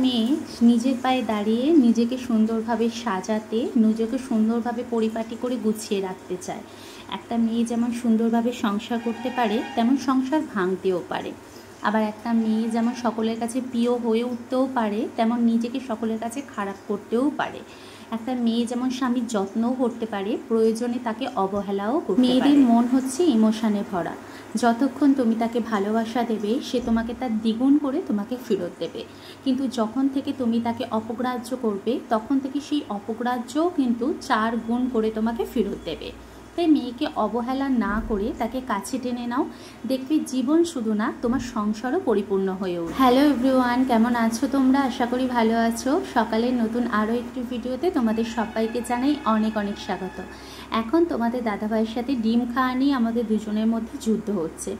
মেয়ে নিজের পায়ে দাঁড়িয়ে নিজেকে সুন্দরভাবে সাজাতে, নিজেকে সুন্দরভাবে পরিপাটি করে গুছিয়ে রাখতে চায়। একটা মেয়ে যেমন সুন্দরভাবে সংসার করতে পারে, তেমন সংসার ভাঙতেও পারে। আবার একটা মেয়ে যেমন সকলের কাছে প্রিয় হয়ে উঠতেও পারে, তেমন নিজেকে সকলের কাছে খারাপ করতেও পারে। একটা মেয়ে যেমন স্বামীর যত্নও করতে পারে, প্রয়োজনে তাকে অবহেলাও করতে পারে। মেয়েদের মন হচ্ছে ইমোশনে ভরা। যতক্ষণ তুমি তাকে ভালোবাসা দেবে, সে তোমাকে তার দ্বিগুণ করে তোমাকে ফেরত দেবে। কিন্তু যখন থেকে তুমি তাকে অপগ্রাহ্য করবে, তখন থেকে সেই অপগ্রাহ্যও কিন্তু 4 গুণ করে তোমাকে ফেরত দেবে। তাই মেয়েকে অবহেলা না করে তাকে কাছে টেনে নাও, দেখবে জীবন শুধু না, তোমার সংসারও পরিপূর্ণ হয়ে উঠবে। হ্যালো এভরিওয়ান, কেমন আছো তোমরা? আশা করি ভালো আছো। সকালের নতুন আরও একটি ভিডিওতে তোমাদের সবাইকে জানাই অনেক অনেক স্বাগত। এখন তোমাদের দাদাভাইয়ের সাথে ডিম খাওয়া নিয়ে আমাদের দুজনের মধ্যে যুদ্ধ হচ্ছে।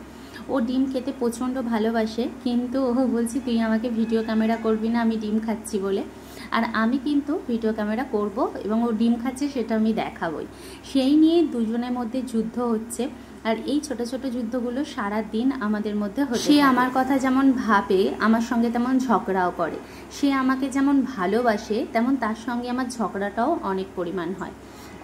ও ডিম খেতে প্রচণ্ড ভালোবাসে, কিন্তু ও বলছি তুই আমাকে ভিডিও ক্যামেরা করবি না আমি ডিম খাচ্ছি বলে। আর আমি কিন্তু ভিডিও ক্যামেরা করব এবং ও ডিম খাচ্ছে সেটা আমি দেখাবই। সেই নিয়ে দুজনের মধ্যে যুদ্ধ হচ্ছে। আর এই ছোট ছোট যুদ্ধগুলো সারা দিন আমাদের মধ্যে হচ্ছে। সে আমার কথা যেমন ভাবে, আমার সঙ্গে তেমন ঝগড়াও করে। সে আমাকে যেমন ভালোবাসে, তেমন তার সঙ্গে আমার ঝগড়াটাও অনেক পরিমাণ হয়।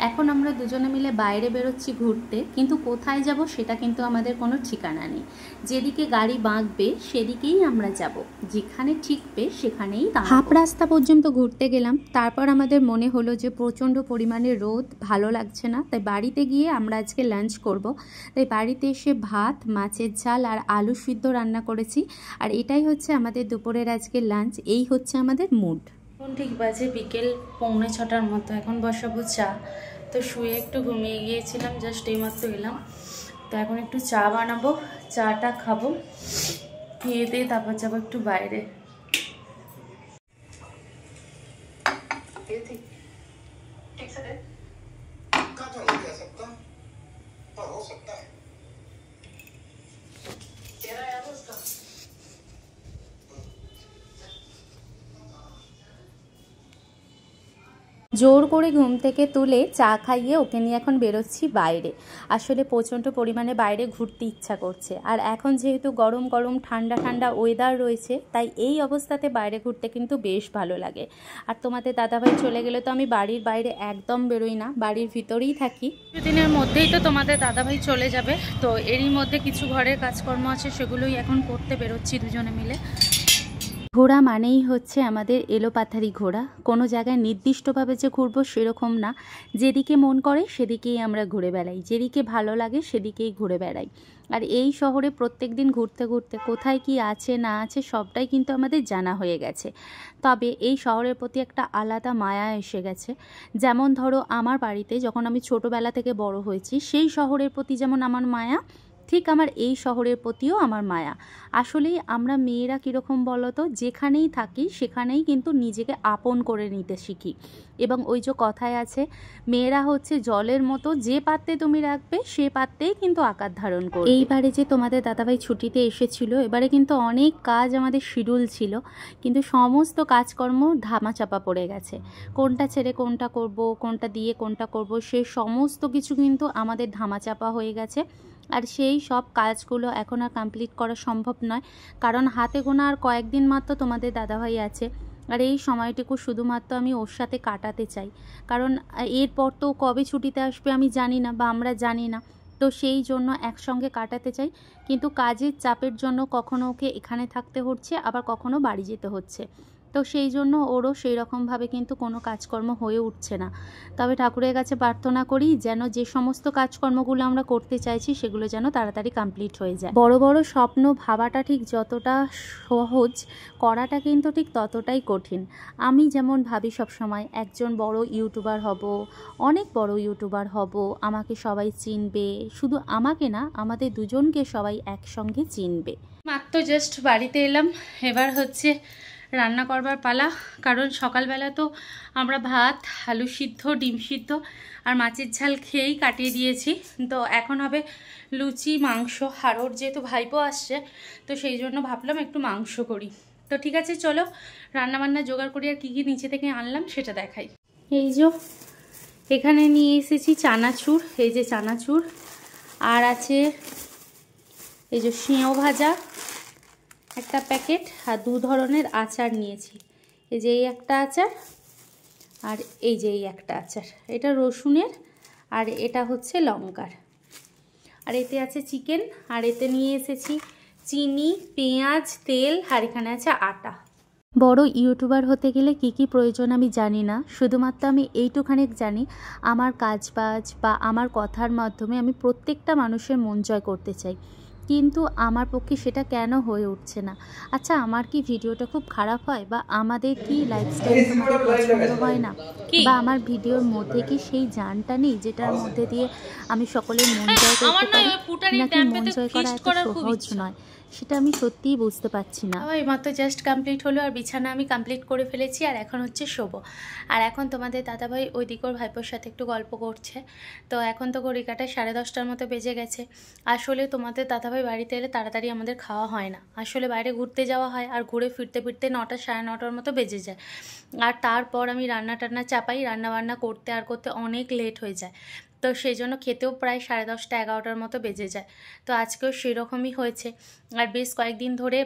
এখন আমরা দুজনে মিলে বাইরে বেরোচ্ছি ঘুরতে, কিন্তু কোথায় যাব সেটা কিন্তু আমাদের কোনো ঠিকানা নেই। যেদিকে গাড়ি বাঁকবে সেদিকেই আমরা যাব, যেখানে ঠিকবে সেখানেই। হাফ রাস্তা পর্যন্ত ঘুরতে গেলাম, তারপর আমাদের মনে হলো যে প্রচণ্ড পরিমাণে রোদ, ভালো লাগছে না। তাই বাড়িতে গিয়ে আমরা আজকে লাঞ্চ করব। তাই বাড়িতে এসে ভাত, মাছের ঝাল আর আলু সিদ্ধ রান্না করেছি। আর এটাই হচ্ছে আমাদের দুপুরের আজকে লাঞ্চ। এই হচ্ছে আমাদের মুড। এখন ঠিক বাজে বিকেল 6:45 মতো। এখন বসাবো চা। তো শুয়ে একটু ঘুমিয়ে গিয়েছিলাম, জাস্ট এইমাত্র এলাম। তো এখন একটু চা বানাবো, চাটা খাবো, খেয়ে দিয়ে তারপর যাবো একটু বাইরে। জোর করে ঘুম থেকে তুলে চা খাইয়ে ওকে নিয়ে এখন বেরোচ্ছি বাইরে। আসলে প্রচণ্ড পরিমাণে বাইরে ঘুরতে ইচ্ছা করছে। আর এখন যেহেতু গরম গরম ঠান্ডা ঠান্ডা ওয়েদার রয়েছে, তাই এই অবস্থাতে বাইরে ঘুরতে কিন্তু বেশ ভালো লাগে। আর তোমাদের দাদাভাই চলে গেলে তো আমি বাড়ির বাইরে একদম বেরোই না, বাড়ির ভিতরেই থাকি। কিছুদিনের মধ্যেই তো তোমাদের দাদাভাই চলে যাবে। তো এরই মধ্যে কিছু ঘরের কাজকর্ম আছে, সেগুলোই এখন করতে বেরোচ্ছি দুজনে মিলে। ঘোরা মানেই হচ্ছে আমাদের এলোপাথারি ঘোরা। কোনো জায়গায় নির্দিষ্টভাবে যে ঘুরবো সেরকম না। যেদিকে মন করে সেদিকেই আমরা ঘুরে বেড়াই, যেদিকে ভালো লাগে সেদিকেই ঘুরে বেড়াই। আর এই শহরে প্রত্যেক দিন ঘুরতে ঘুরতে কোথায় কি আছে না আছে সবটাই কিন্তু আমাদের জানা হয়ে গেছে। তবে এই শহরের প্রতি একটা আলাদা মায়া এসে গেছে। যেমন ধরো আমার বাড়িতে যখন আমি ছোটোবেলা থেকে বড় হয়েছি, সেই শহরের প্রতি যেমন আমার মায়া, ঠিক আমার এই শহরের প্রতিও আমার মায়া। আসলেই আমরা মেয়েরা কীরকম বলো তো, যেখানেই থাকি সেখানেই কিন্তু নিজেকে আপন করে নিতে শিখি। এবং ওই যে কথায় আছে, মেয়েরা হচ্ছে জলের মতো, যে পাত্রে তুমি রাখবে সে পাত্রেই কিন্তু আকার ধারণ করবে। এইবারে যে তোমাদের দাদাভাই ছুটিতে এসেছিল, এবারে কিন্তু অনেক কাজ আমাদের শিডিউল ছিল, কিন্তু সমস্ত কাজকর্ম ধামাচাপা পড়ে গেছে। কোনটা ছেড়ে কোনটা করব, কোনটা দিয়ে কোনটা করব, সেই সমস্ত কিছু কিন্তু আমাদের ধামাচাপা হয়ে গেছে। আর সেই সব কাজগুলো এখন আর কমপ্লিট করা সম্ভব নয়, কারণ হাতে গোনা আর কয়েকদিন মাত্র তোমাদের দাদাভাই আছে। আর এই সময়টুকু শুধুমাত্র আমি ওর সাথে কাটাতে চাই, কারণ এরপর তো কবে ছুটিতে আসবে আমি জানি না, বা আমরা জানি না। তো সেই জন্য একসঙ্গে কাটাতে চাই, কিন্তু কাজের চাপের জন্য কখনো ওকে এখানে থাকতে হচ্ছে, আবার কখনো বাড়ি যেতে হচ্ছে। তো সেই জন্য ওরও সেই রকমভাবে কিন্তু কোনো কাজকর্ম হয়ে উঠছে না। তবে ঠাকুরের কাছে প্রার্থনা করি যেন যে সমস্ত কাজকর্মগুলো আমরা করতে চাইছি সেগুলো যেন তাড়াতাড়ি কমপ্লিট হয়ে যায়। বড় বড় স্বপ্ন ভাবাটা ঠিক যতটা সহজ, করাটা কিন্তু ঠিক ততটাই কঠিন। আমি যেমন ভাবি সবসময় একজন বড় ইউটিউবার হব, অনেক বড় ইউটিউবার হব, আমাকে সবাই চিনবে, শুধু আমাকে না আমাদের দুজনকে সবাই একসঙ্গে চিনবে। মাত্র জাস্ট বাড়িতে এলাম, এবার হচ্ছে রান্না করবার পালা। কারণ সকালবেলা তো আমরা ভাত, আলু সিদ্ধ, ডিম সিদ্ধ আর মাছের ঝাল খেয়েই কাটিয়ে দিয়েছি। তো এখন হবে লুচি, মাংস। আর ওর যেহেতু ভাইপো আসছে, তো সেই জন্য ভাবলাম একটু মাংস করি। তো ঠিক আছে, চলো রান্নাবান্না জোগাড় করি। আর কী কী নিচে থেকে আনলাম সেটা দেখাই। এই যে এখানে নিয়ে এসেছি চানাচুর, এই যে চানাচুর, আর আছে এই যে সেঁও ভাজা একটা প্যাকেট, আর 2 ধরনের আচার নিয়েছি। এই যে এই একটা আচার, আর এই যে এই একটা আচার, এটা রসুনের আর এটা হচ্ছে লঙ্কার। আর এতে আছে চিকেন, আর এতে নিয়ে এসেছি চিনি, পেঁয়াজ, তেল, আর এখানে আছে আটা। বড় ইউটিউবার হতে গেলে কি কি প্রয়োজন আমি জানি না, শুধুমাত্র আমি এইটুখানি জানি আমার কাজবাজ বা আমার কথার মাধ্যমে আমি প্রত্যেকটা মানুষের মন জয় করতে চাই, কিন্তু আমার পক্ষে সেটা কেন হয়ে উঠছে না। আচ্ছা, আমার কি ভিডিওটা খুব খারাপ হয়, বা আমাদের কি লাইফস্টাইল তোমাদের পছন্দ হয় না, বা আমার ভিডিওর মধ্যে কি সেই জানটা নেই যেটার মধ্যে দিয়ে আমি সকলের মন জয় করতে পারি, নাকি মন জয় করা এত সহজ নয়, সেটা আমি সত্যিই বুঝতে পারছি না। এইমাত্র জাস্ট কমপ্লিট হলো, আর বিছানা আমি কমপ্লিট করে ফেলেছি, আর এখন হচ্ছে শোবো। আর এখন তোমাদের দাদাভাই ওইদিকে ওর ভাইপোর সাথে একটু গল্প করছে। তো এখন তো ঘড়ি কাটায় 10:30টার মতো বেজে গেছে। আসলে তোমাদের দাদাভাই বাড়িতে এলে তাড়াতাড়ি আমাদের খাওয়া হয় না, আসলে বাইরে ঘুরতে যাওয়া হয়, আর ঘুরে ফিরতে ফিরতে 9টা 9:30টার মতো বেজে যায়। আর তারপর আমি রান্না টান্না চাপাই, রান্না বান্না করতে আর করতে অনেক লেট হয়ে যায়। তো সেই জন্য খেতেও প্রায় 10:30 11টার মতো বেজে যায়। তো আজকেও সেরকমই হয়েছে। আর বেশ কয়েকদিন ধরে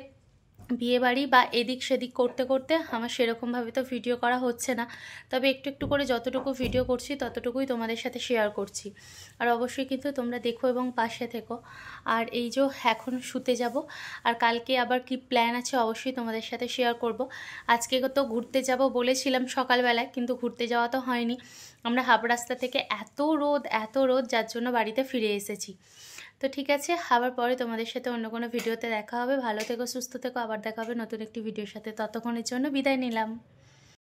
বিয়েবাড়ি বা এদিক সেদিক করতে করতে আমার সেরকমভাবে তো ভিডিও করা হচ্ছে না, তবে একটু একটু করে যতটুকু ভিডিও করছি ততটুকুই তোমাদের সাথে শেয়ার করছি। আর অবশ্যই কিন্তু তোমরা দেখো এবং পাশে থেকো। আর এই যে এখন শুতে যাব, আর কালকে আবার কি প্ল্যান আছে অবশ্যই তোমাদের সাথে শেয়ার করব। আজকে তো ঘুরতে যাব বলেছিলাম সকালবেলায়, কিন্তু ঘুরতে যাওয়া তো হয়নি। আমরা হাফ রাস্তা থেকে এত রোদ যার জন্য বাড়িতে ফিরে এসেছি। তো ঠিক আছে, আবার পরে তোমাদের সাথে অন্য কোনো ভিডিওতে দেখা হবে। ভালো থেকো, সুস্থ থেকো, আবার দেখা হবে নতুন একটি ভিডিওর সাথে। ততক্ষণের জন্য বিদায় নিলাম।